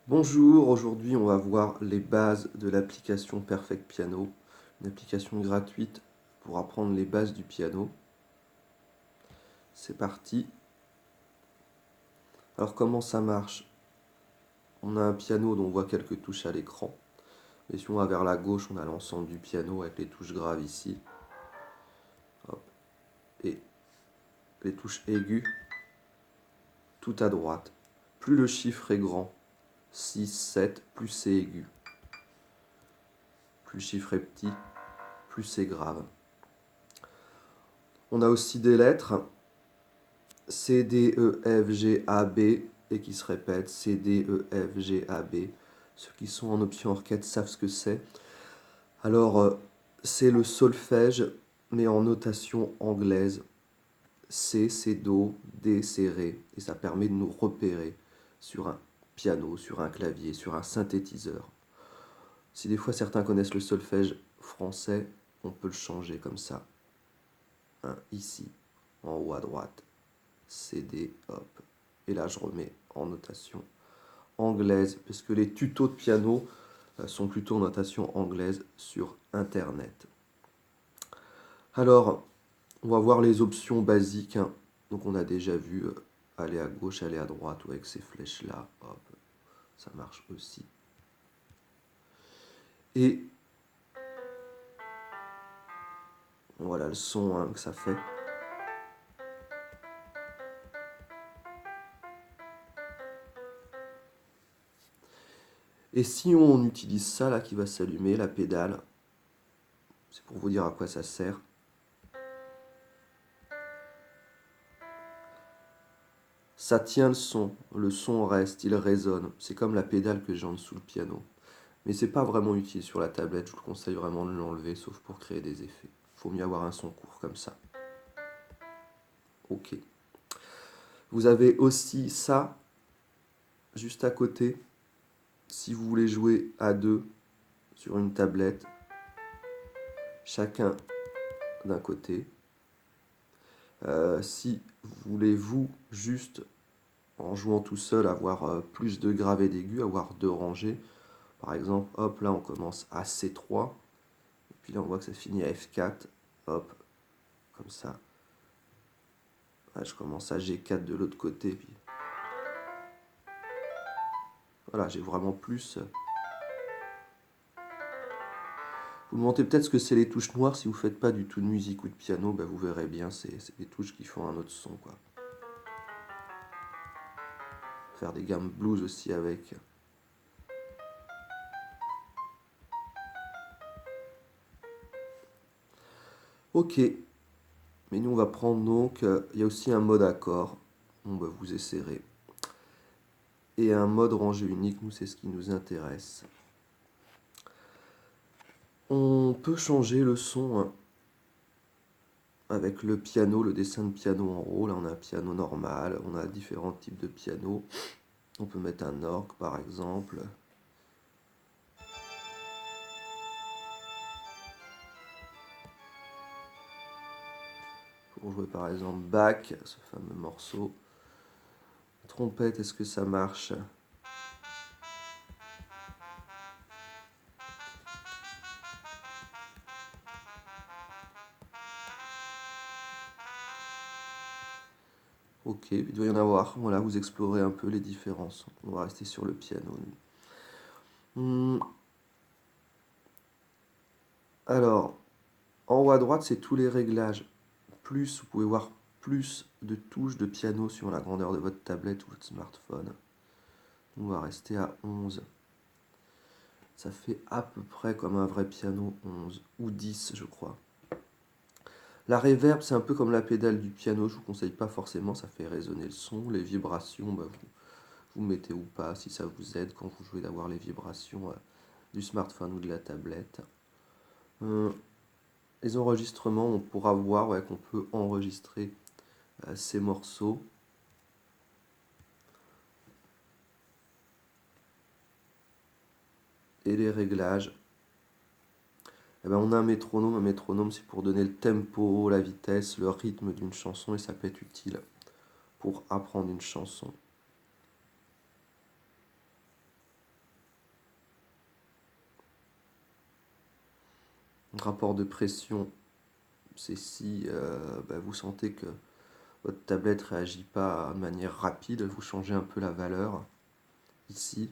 Bonjour, aujourd'hui on va voir les bases de l'application Perfect Piano, une application gratuite pour apprendre les bases du piano. C'est parti. Alors comment ça marche? On a un piano dont on voit quelques touches à l'écran. Et si on va vers la gauche, on a l'ensemble du piano avec les touches graves ici. Hop. Et les touches aiguës tout à droite. Plus le chiffre est grand, 6, 7, plus c'est aigu. Plus le chiffre est petit, plus c'est grave. On a aussi des lettres. C, D, E, F, G, A, B, et qui se répètent, C, D, E, F, G, A, B. Ceux qui sont en option orchestre savent ce que c'est. Alors, c'est le solfège, mais en notation anglaise. C, c'est Do, D, c'est Ré, et ça permet de nous repérer sur un piano, sur un clavier, sur un synthétiseur. Si des fois certains connaissent le solfège français, on peut le changer comme ça. Ici, en haut à droite. C, D, hop. Et là, je remets en notation anglaise, parce que les tutos de piano sont plutôt en notation anglaise sur Internet. Alors, on va voir les options basiques. Donc, on a déjà vu aller à gauche, aller à droite, ou avec ces flèches-là. Hop, ça marche aussi. Et voilà le son que ça fait. Et si on utilise ça là qui va s'allumer, la pédale, c'est pour vous dire à quoi ça sert. Ça tient le son reste, il résonne. C'est comme la pédale que j'ai en dessous le piano. Mais c'est pas vraiment utile sur la tablette, je vous conseille vraiment de l'enlever, sauf pour créer des effets. Faut mieux avoir un son court comme ça. Ok. Vous avez aussi ça, juste à côté, si vous voulez jouer à deux sur une tablette, chacun d'un côté. Si vous voulez, vous, juste en jouant tout seul, avoir plus de graves et d'aigus, avoir deux rangées, par exemple, hop, là on commence à C3, et puis là on voit que ça finit à F4, hop, comme ça. Là, je commence à G4 de l'autre côté, puis voilà, j'ai vraiment plus. Vous me demandez peut-être ce que c'est les touches noires. Si vous ne faites pas du tout de musique ou de piano, bah vous verrez bien, c'est des touches qui font un autre son, quoi. Faire des gammes blues aussi avec. Ok, mais nous on va prendre donc, il y a aussi un mode accord. Bon bah vous essaierez. Et un mode rangée unique, nous c'est ce qui nous intéresse. On peut changer le son avec le piano, le dessin de piano en haut. Là on a un piano normal, on a différents types de pianos. On peut mettre un orgue par exemple. Pour jouer par exemple Bach, ce fameux morceau. Trompette, est-ce que ça marche? Ok, il doit y en avoir. Voilà, vous explorez un peu les différences. On va rester sur le piano. Alors, en haut à droite, c'est tous les réglages. Plus, vous pouvez voir plus de touches de piano sur la grandeur de votre tablette ou votre smartphone. On va rester à 11. Ça fait à peu près comme un vrai piano, 11 ou 10 je crois. La reverb, c'est un peu comme la pédale du piano, je vous conseille pas forcément, ça fait résonner le son. Les vibrations, bah, vous mettez ou pas, si ça vous aide quand vous jouez d'avoir les vibrations du smartphone ou de la tablette. Les enregistrements, on pourra voir qu'on peut enregistrer ces morceaux. Et les réglages, eh ben, on a un métronome. Un métronome, c'est pour donner le tempo, la vitesse, le rythme d'une chanson, et ça peut être utile pour apprendre une chanson. Rapport de pression, c'est si vous sentez que votre tablette ne réagit pas de manière rapide, vous changez un peu la valeur ici.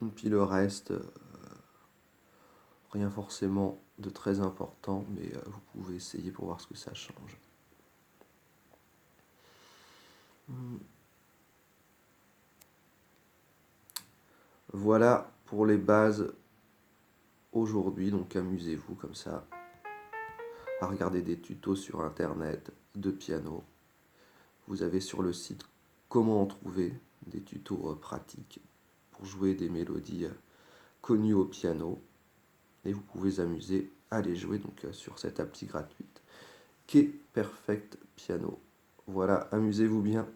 Et puis le reste, rien forcément de très important, mais vous pouvez essayer pour voir ce que ça change. Voilà pour les bases aujourd'hui, donc amusez-vous comme ça à regarder des tutos sur internet de piano. Vous avez sur le site comment en trouver des tutos pratiques pour jouer des mélodies connues au piano. Et vous pouvez amuser à les jouer donc sur cette appli gratuite qui est Perfect Piano. Voilà, amusez-vous bien.